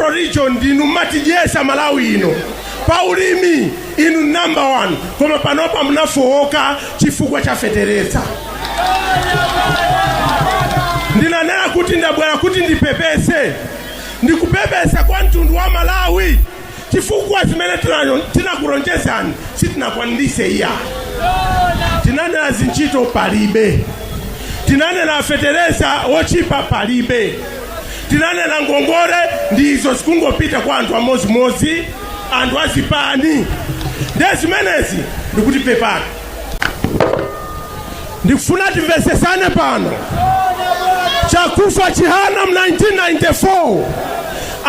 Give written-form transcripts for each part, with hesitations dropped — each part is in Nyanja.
Central Region ndinu matijesa Malawi ino. Paulimi inu number 1. Koma panopa mnafoka chifukwa cha fetereza. Ndinanena kuti ndabwera kuti ndipepese. Ndikupepesa kwa mtundu wa Malawi. Chifukwa zimene tinakulonjezani sitinakwanilise iya. Tinanena zinchito palibe. Tinanena fetereza wochipa palibe. Tinanena ngongole ndizo sikungopita kwa antu amozi antu azipani. Ndezimezi ndikuti pepani. Ndikufuna timvesesane pano. Chakufa Chihana 1994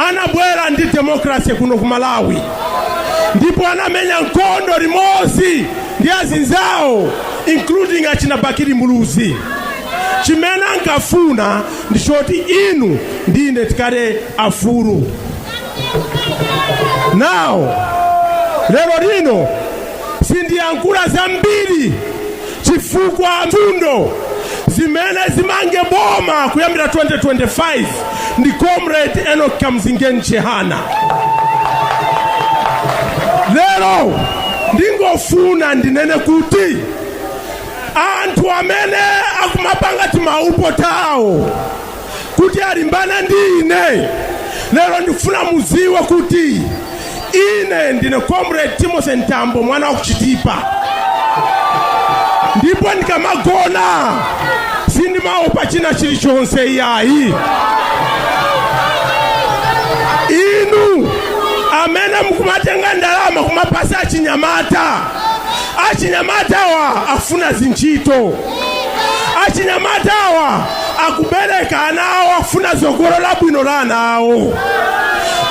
anabwera ndi demokrasi kuno ku Malawi. Ndipo anamenya nkondo limozi ndi azinzawo including achina Bakiri Muluzi. Chimene ankafuna ndishoti inu ndine tikale afuru. Now lero lino sindiyankhula zambiri chifukwa mfundo zimene zimange boma kuyambira 2025 ndi Comrade Enoch Kamzingeni Chihana. Lero ndingofuna ndinene kuti antu amene akumapanga timaupo tawo kuti alimbana ndine. Lero ndifuna muziwe kuti ine ndine Comrade Timothy Ntambo mwana wa kuchitipa. Ndipo ndikamagona sindimaupa china chilichonse iyayi. Inu amene mukumatenga ndalama kumapasa achinyamata. Achinyamatawa afuna zinchito. Achinyamatawa akubereka anawo afuna zogolola bwino la anawo.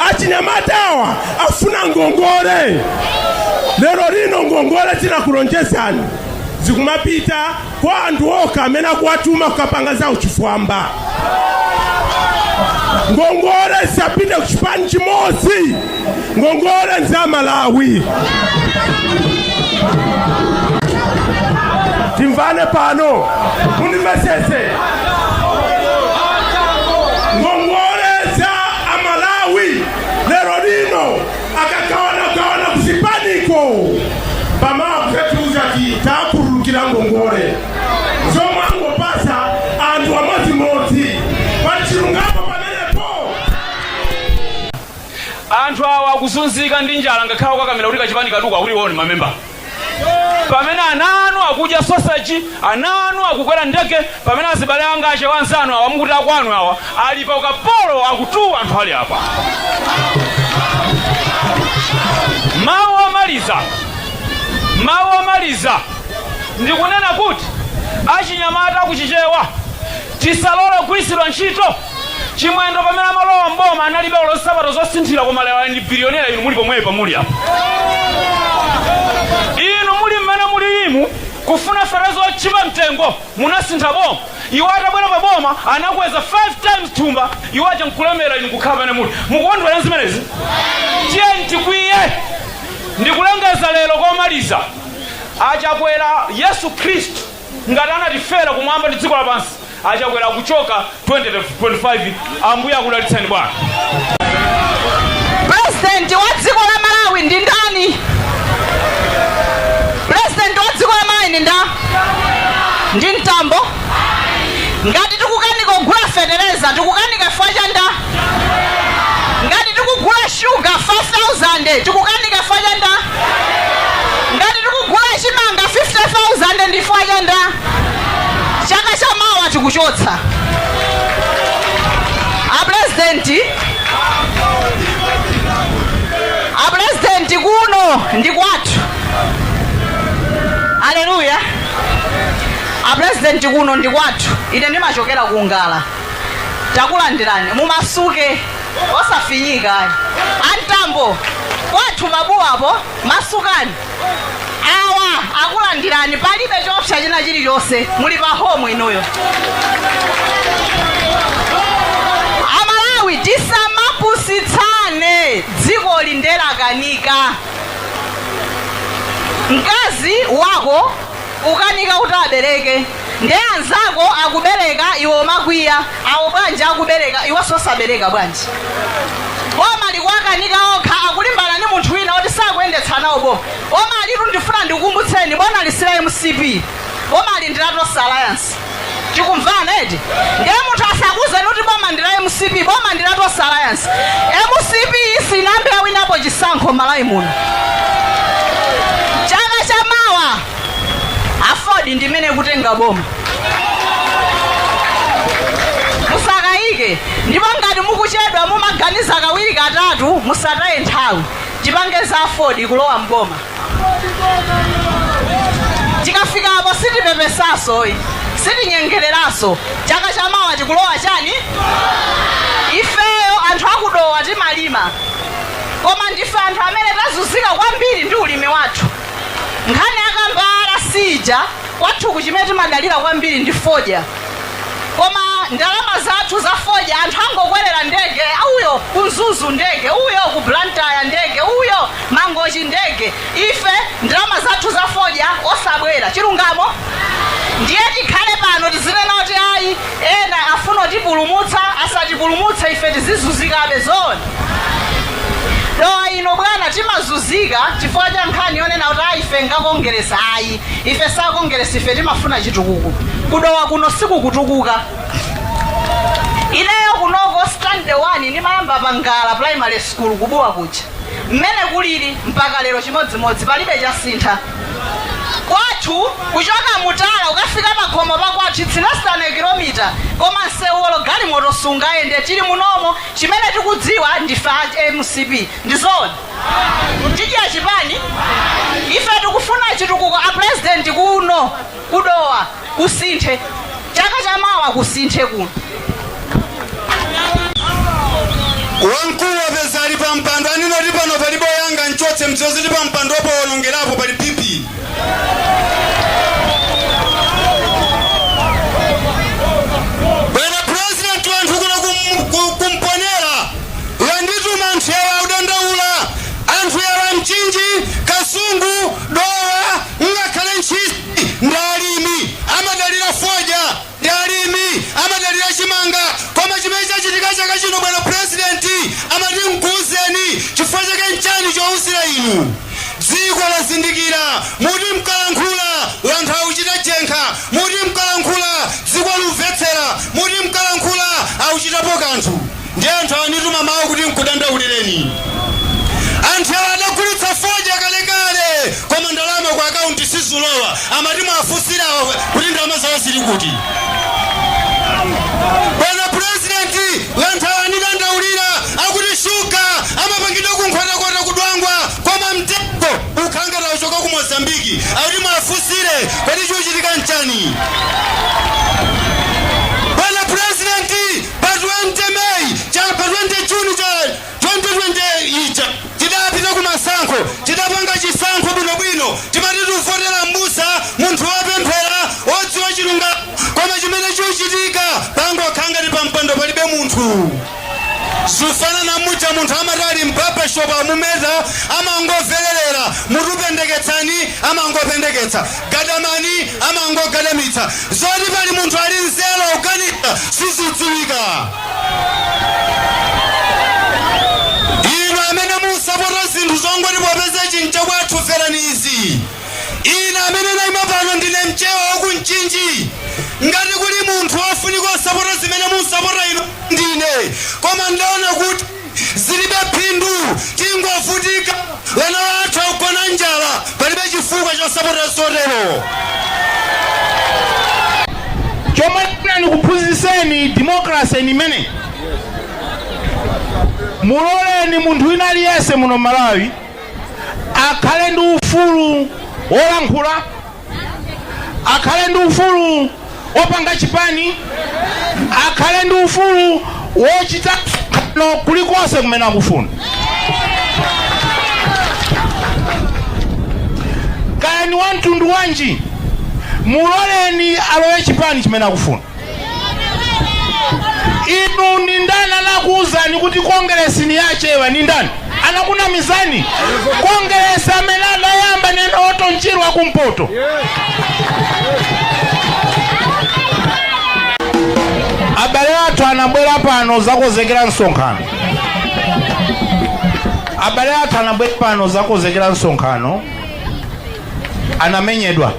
Achinyamatawa afuna ngongole. Lero lino ngongole tinakulonjezani zikumapita kwa antu oka amene akuwatuma kukapanga zawo chifwamba. Ngongole zisapite kuchipani chimozi. Ngongole nza Malawi. Timvane pano. Munimesese. Ngongole za Malawi. Lero lino akakawana kusipaniko. Pama kuzetuza takurukira ngongole. Zomwango pasa antu amazimoti. Pachirungapa panenepo. Antu awa kuzunzika ndi njala ngakhawa kwakamera kuti kachipani kaduka kuli woni mamemba. Pamene ananu akuja sausage, ananu akukwera ndege, pamene azibale anga ache wanzanu awa mukuti akwanu awa alipa ukapolo akutuwa anthu ali apa. Mawu amaliza ndikunena kuti achinyamata kuchichewa tisalole kugwiritsidwa ntchito chimwendo pamene amalowa mboma analibe olosabato zosinthira koma lero ndi bilionera inu muli pomwe pamuli apa. Inu muli mmene muli imu kufuna ferezo chipa mtengo munasintha boma. Iwo atabwera pa boma anakweza 5 times tumba. Iwo acha nkulemera inu kukhala pamene muli. Mukondwera zimenezi? Tiye ntikwiye. Ndikulengeza lero komaliza achakwera Yesu Kristu ngati anatifera kumwamba ndi dziko lapansi. Achakwera kuchoka 2025. Ambuye akudalitseni bwana. President wa dziko la Malawi ndi ndani? President wa dziko la Malawi ndi ndani? Ndi Ntambo. Ngati tikukanika kugula fetereza tikukanika fajanda. Ngati tikugula sugar 5,000 tikukanika fajanda. Ngati tikugula chimanga 50,000 ndi fajanda. Chaka cha mawa tikuchotsa. A president kuno ndi kwathu. Haleluya. A president kuno ndi kwathu. Ine ndimachokera ku Ngala. Takulandirani mumasuke osafinyika. Antambo kwathu mabuwapo masukani. Awa akulandirani palibe chopsa china chilichonse muli pa home inoyo. Amalawi tisamapusitsane dziko lindelakanika. Mkazi wako ukanika kuti abereke ndi anzako akubereka iwo makwiya awo bwanji akubereka iwo sosabereka bwanji. boma likwakanika okha akulimbana ni munthu wina oti sakuyendetsa nawo boma. Boma alitu ndifuna ndikukumbutseni bona lisira MCP. Boma ali Ndiratos Alliance. Tikumvana eti? Ndiye munthu asakuze kuti boma ndira MCP, boma Ndiratos Alliance. MCP sinambe awinapo chisankho Malawi muno. Chaka chamawa afodi ndimene kutenga boma. Musakayike, ndipo ngati mukuchedwa mumaganiza kawiri katatu musataye nthawi. Tipange za afodi kulowa mboma. Tikafika apo sitipepesaso, sitinyengereraso. Chaka chamawa tikulowa chani? Ifeyo anthu akudowa timalima. Koma ndife anthu amene tazunzika kwambiri ndi ulimi wathu. Nkhani akambala sija kwathu kuchimene timadalira kwambiri ndi fodya. Koma ndalama zathu za fodya anthu angokwerera ndege, uyo kunzuzu ndege, uyo ku Blantyre ndege, uyo Mangochi ndege. Ife ndalama zathu za fodya osabwera. Chilungamo? Ndiye tikhale pano tizinena kuti ayi ena afuna kutipulumutsa, asatipulumutse ife tizizunzikabe zona. Doa ino bwana timazunzika chifukwa cha nkhani yonena kuti ayi ife ngakongeresa ayi. Ife sakongeresa ife timafuna chitukuko. Kudowa kuno sikukutukuka. Ineyo kunoko stand 1 ndimayamba Pangala primary school kubuwa kucha. Mmene kulili mpaka lero chimodzimodzi palibe chasintha. Kwathu kuchoka Mutala ukafika Makhomo pakwathu it's less than a kilometer. Koma nsewolo galimoto sungaende tili munomo chimene tikudziwa ndife MCP. Ndizona. Tijya chipani? Ife tikufuna chitukuko a president kuno kudowa kusinthe. Chaka chamawa kusinthe kuno. Wamkulu wapeza ali pa mpando anino ali pano palibo yanga nchotse mzozi ali pa mpando opo olongerapo pali pipi. Bwana president wanthu kuna kumponera yanditu manthu yawa udandaula anthu yawa Mchinji, Kasungu, Dowa, ngakhale Ntchisi ndalimi amadalira fodya, ndalimi amadalira chimanga. Koma chimene chachitika chaka chino bwana president amati mkuuzeni chifukwa chake nchani chousira inu. Dziko lazindikira muti mkalankhula wanthu auchita chenkha, muti mkalankhula dziko lumvetsera, muti mkalankhula auchitapo kanthu. Ndiye anthu awanituma mawu kuti mkudandaulireni. Anthu awa adagulitsa fodya kalekale koma ndalama kwa akaunti sizulowa amati mwafusira kuti ndalama zawo zili kuti. Bwana president wanthu awa anidandaulira akuti shuga amapangidwa kunkhwatakwata kudwangwa koma mtengo ukhangata uchoka ku Mozambiki akuti mwafusire kuti chikuchitika nchani. Bwana president pa 20 May pa 20 June 2020 ija tidapita ku masankho tidapanga chisankho bwinobwino timati tuvotera mbusa munthu wapemphera odziwa chilungamo. Koma chimene chikuchitika pangokhanga ndi pampando palibe munthu. Sufana na mucha munthu amati ali mpapa shop amumeta amangovelelera mutupendeketsani amangopendeketsa gadamani amangogadamitsa zoti pali munthu ali nzelo ukanita sizidziwika. Inu amene musapota zinthu zongoti popeza chincha kwathu ferani izi. Ine amene naima pano ndine mchewa waku Mchinji. Ngati kuli munthu wofunika osapota zimene musapota inu ndine. Koma ndaona kuti zilibe phindu tingovutika wana wathu akugona njala palibe chifukwa chosapota zotero. Chomwe ndikuphunzitseni democracy ni mene. Muloleni munthu wina aliyense muno Malawi akhale ndi ufulu wolankhula, akhale ndi ufulu wopanga chipani, akhale ndi ufulu wochita no kulikonse kumene akufuna. Kaya ni wamtundu wanji muloleni alowe chipani chimene akufuna. Inu ni ndani anakuuzani kuti kongresi ni yachewa? Ni ndani anakunamizani? Kongresi amene adayamba neno otonchirwa kumpoto. Abale athu anabwera pano zakozekera msonkhano. abale atana bwe pano zakozekera nsonkhano anamenyedwa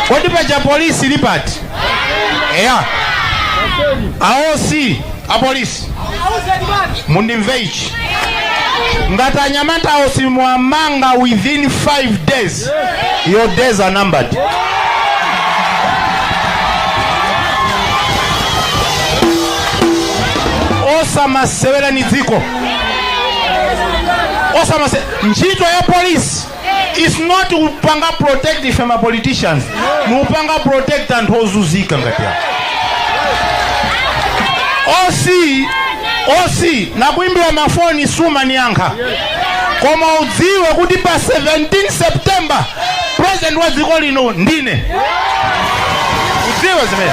kodi paja polisi lipati aosi apolisi mundimve ichi ngati anyamata aosi mwamanga within 5 days your days are numbered. Osamasewera ni dziko ntchito ya polisi is not upanga protect ife ma politicians ni upanga protect anthu ozunzika ngati ya osi na kuimbiwa mafoni suma ni yankha koma udziwe kuti pa 17 September president wa dziko lino ndine udziwe zimene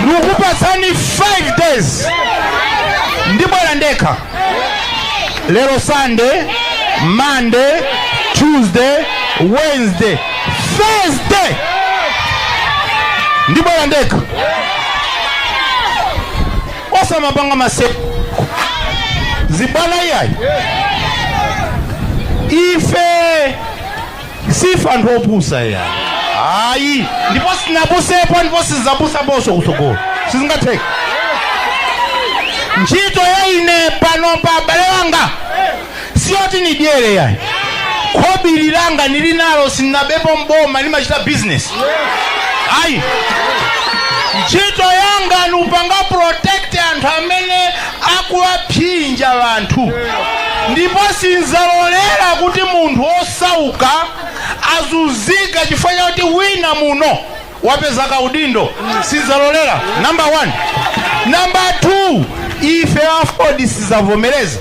nukupatsani 5 days ndibwera ndekha lero Sunday, Monday, Tuesday, Wednesday, Thursday ndibwera ndekha osamapanga maseku zibwana iyayi ife sifa anthu opusa iyayi ayi ndipo sinapusepo ndipo sizapusa boso kusogolo sizingatheka ntchito ya ine pano pa abale wanga siyoti nidyere yayi khobiri langa nili nalo sinabepo mboma limachita business ayi ntchito yanga nupanga protect anthu amene akuwaphinja vanthu ndipo sinzalolera kuti munthu osauka azuzika chifukwa chakuti wina muno wapezaka udindo sinzalolera. Number 1. Number 2, ife afodi sizavomereza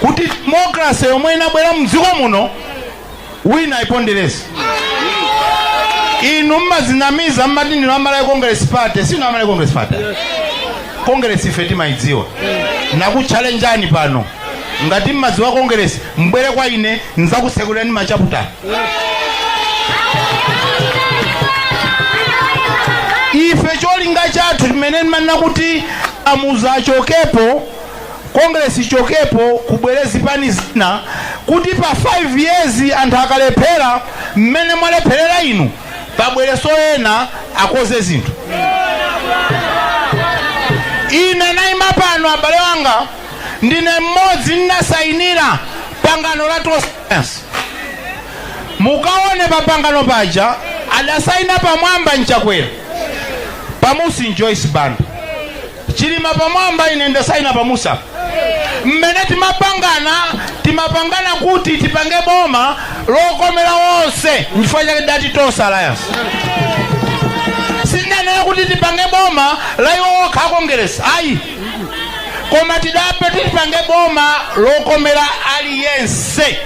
kuti demokrasi yomwe inabwera mdziko muno wina ipondereza. Inu mmazinamiza mmati ndino amalayi Congress Party sino amalayi Congress Party Congress ife timaidziwa nakuchallenjani pano ngati mmadziwa Congress mbwere kwa ine nzakusekuleni machaputa ife cholinga chathu chimene manena kuti amuza achokepo Congress ichokepo kubwerezi pani zina kuti pa 5 years anthu akalephera mmene mwalepherera inu pabwereso ena akoze zinthu. Ine naima pano abale wanga ndine mmodzi ninasainira pangano la Transparency. Mukaone pa pangano paja adasaina pamwamba nchakwera pamusi Joyce Banda chilima pamwamba ine ndasaina pamusa mmene timapangana kuti tipange boma lokomera wonse chifukwa chake dati Tosa Alliance sinanena kuti tipange boma la iwo okha Congress ayi koma tidape tipange boma lokomera aliyense.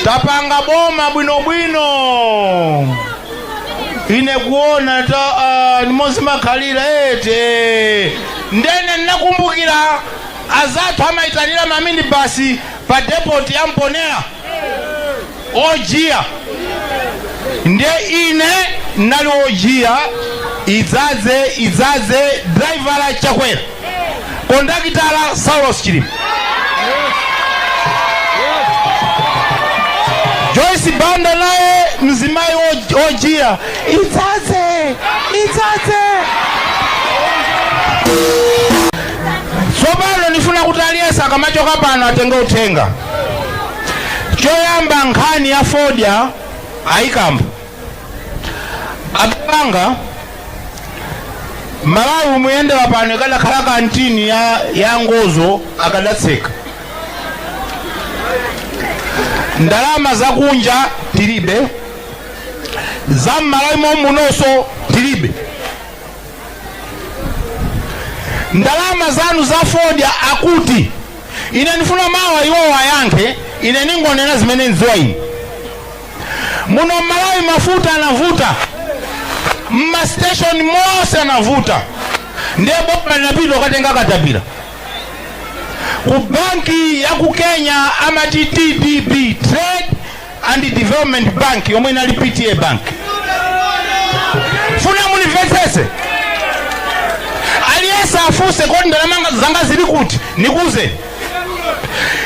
Tapanga boma bwino ine kuona ta nimozi makhalira ete ndene ninakumbukira azathu amaitanira mamini basi pa depot ya Mponera ojia nde ine nali ojia idzaze driver la Chakwera kondakitala Saulos Chilima Joyce Banda naye mzimai ojia idzaze Sobalo nifuna kutaliesa kamachoka pano atenge utenga choyamba nkhani ya Fodya aikamba abanga Malawi muyende wapano kada khala kantini ya Ngozo akadatseka ndalama za kunja tilibe za Malawi munoso tilibe ndalama zanu za Fodya akuti ine nifuna mawa iwo wayanke ine ningonena zimene nziwa ine muno Malawi mafuta anavuta mma station mose anavuta ndiye boma linapita ukatenga katapira ku banki ya ku Kenya amati TDB Trade and Development Bank yomwe inali PTA Bank simvese aliyesa afuse kodi ndalama zanga zili kuti nikuze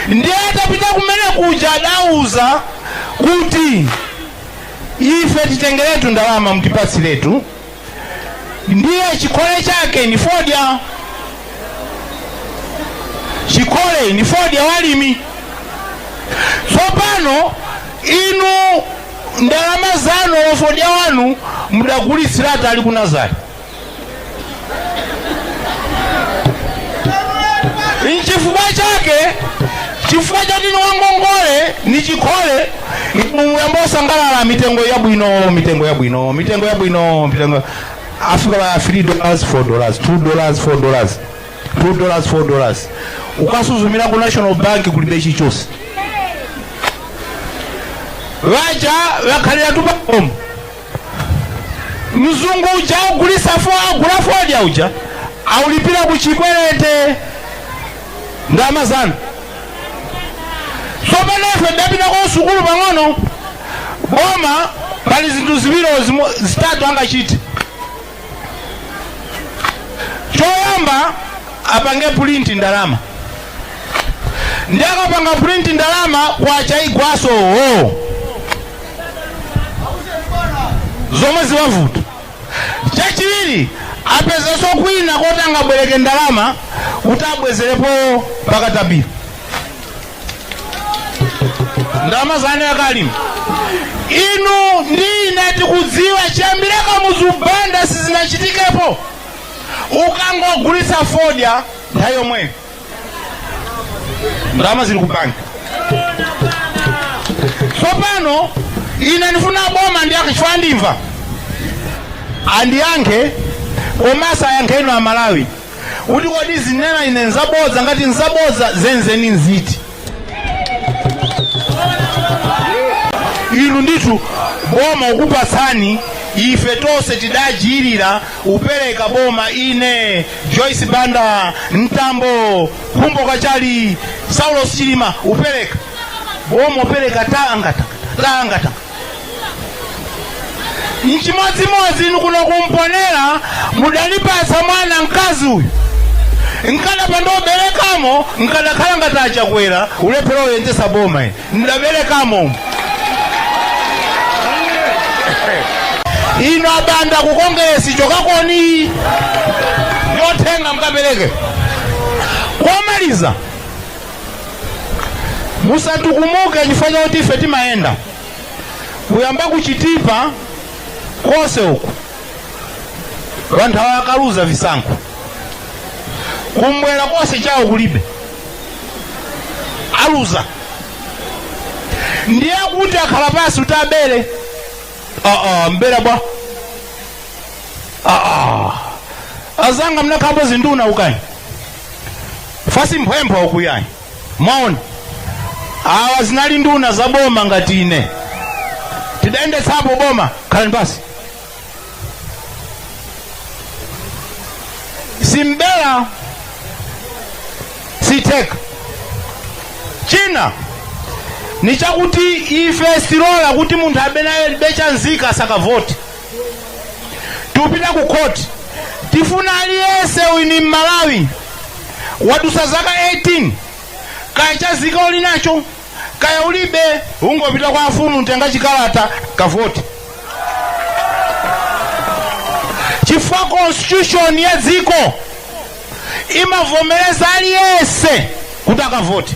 ndiye atapita kumene kuja adauza kuti ife titengeretu ndalama mtipasi letu ndiye chikole chake ni fodya chikole ni fodya walimi tsopano inu ndalama zanu ofodya wanu mdagulisirata ali kunazari nchifukwa chake chifukwa chati niwangongole ni chikole yambosangalala mitengo yabwino afika la $3 $4 $2 $4 ukasuzumira ku National Bank kulibe chichose vaja vakhalira tupakomo mzungu uja ugulisa agula fodya uja aulipira kuchikwerete ndalama zanu tsopano ife ndapita kwa sukulu pang'ono boma pali zinthu ziwiri zitatu angachite choyamba apange pulinti ndalama ndi akapanga pulinti ndalama kwacha igwaso zomwe ziwavuta chachiwiri apezeso kwina koti angabwereke ndalama kuti abwezerepo pakatabira ndalama zane yakalima inu ndine tikudziwa chiyambireka muzubanda sizinachitikepo ukangogulisa fodya nthawi yomweyo ndalama zili kubanki tsopano ine ndifuna boma ndiyakachifuna ndimva andiyankhe komasa ayankhenu a Malawi kuti kodi zinena ine nzabodza ngati nzabodza zenzeni nziti inu ndithu boma ukupatsani ife tonse tidajirira upereka boma ine Joyce Banda Mtambo Kumbo Kachali Saulos Chilima upereka boma upereka tanga nchimodzimodzi inu kuno kumponera mudalipasa mwana mkazi uyu nkadapa ndoberekamo nkadakhala ngati achakwera ulephera oyendesa boma ine ndaberekamo ino abanda kukongeresi chokakoni yotenga mkabereke komaliza musatukumuke chifanya kuti ife timayenda kuyamba kuchitipa kose uku wanthu awakaluza visankho kumbwera kose chawo kulibe aluza ndiye kuti akhala pasi utabere mbera bwa azanga mnakhambo zinduna ukani fasi mphwempha ukuyani maona awa zinali nduna za boma ngati ine tidaende tsapo boma khalani pasi simbera siteka china ni chakuti ife silola kuti munthu abenayo libecha nzika sakavoti tupita ku koti tifuna aliyese wini Malawi wadusa zaka 18 kaya chazika uli nacho kaya ulibe ungopita kwa afunu ntenga chikalata kavoti chifukwa constitution ya dziko imavomereza aliyese kuti akavoti